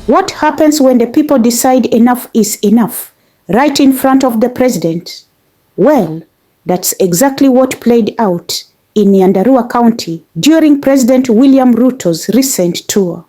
What happens when the people decide enough is enough, right in front of the president? Well, that's exactly what played out in Nyandarua County during President William Ruto's recent tour.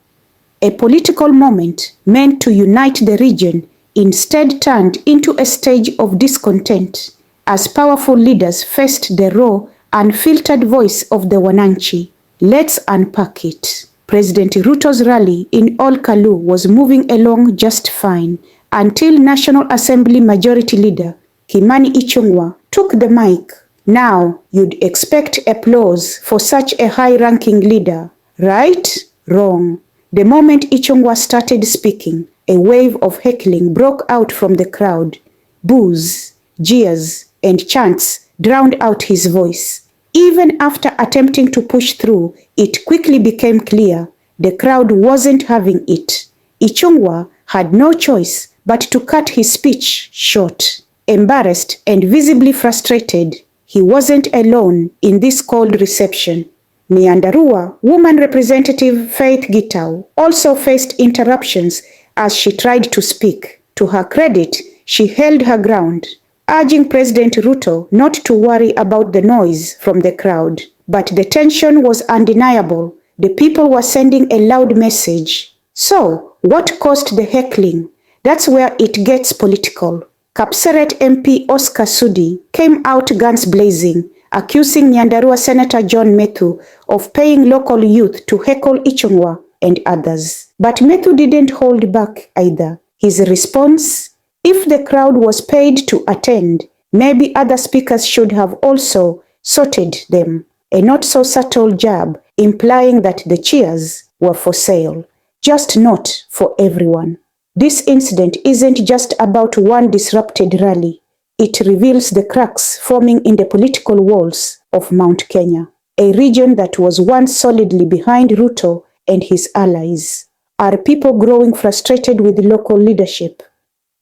A political moment meant to unite the region instead turned into a stage of discontent as powerful leaders faced the raw, unfiltered voice of the Wananchi. Let's unpack it. President Ruto's rally in Olkalu was moving along just fine until National Assembly Majority Leader Kimani Ichung'wah took the mic. Now, you'd expect applause for such a high-ranking leader, right? Wrong. The moment Ichung'wah started speaking, a wave of heckling broke out from the crowd. Boos, jeers, and chants drowned out his voice. Even after attempting to push through, it quickly became clear the crowd wasn't having it. Ichung'wah had no choice but to cut his speech short. Embarrassed and visibly frustrated, he wasn't alone in this cold reception. Nyandarua woman representative Faith Gitau also faced interruptions as she tried to speak. To her credit, she held her ground, urging President Ruto not to worry about the noise from the crowd. But the tension was undeniable. The people were sending a loud message. So, what caused the heckling? That's where it gets political. Kapseret MP Oscar Sudi came out guns blazing, accusing Nyandarua Senator John Methu of paying local youth to heckle Ichung'wah and others. But Methu didn't hold back either. His response? If the crowd was paid to attend, maybe other speakers should have also sorted them. A not-so-subtle jab implying that the cheers were for sale, just not for everyone. This incident isn't just about one disrupted rally. It reveals the cracks forming in the political walls of Mount Kenya, a region that was once solidly behind Ruto and his allies. Are people growing frustrated with local leadership?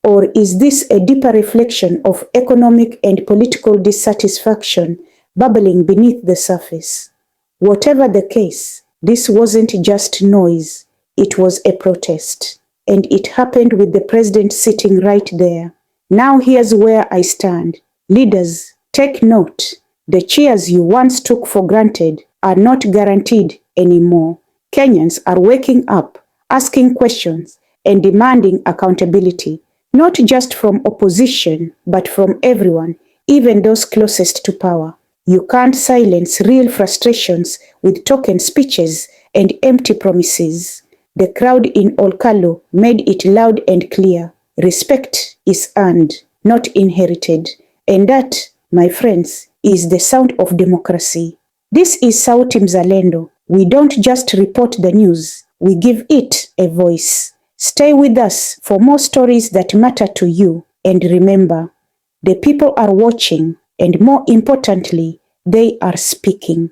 Or is this a deeper reflection of economic and political dissatisfaction bubbling beneath the surface? Whatever the case, this wasn't just noise, it was a protest. And it happened with the president sitting right there. Now here's where I stand. Leaders, take note. The cheers you once took for granted are not guaranteed anymore. Kenyans are waking up, asking questions, and demanding accountability, not just from opposition, but from everyone, even those closest to power. You can't silence real frustrations with token speeches and empty promises. The crowd in Olkalu made it loud and clear. Respect is earned, not inherited. And that, my friends, is the sound of democracy. This is Sauti Mzalendo. We don't just report the news, we give it a voice. Stay with us for more stories that matter to you. And remember, the people are watching, and more importantly, they are speaking.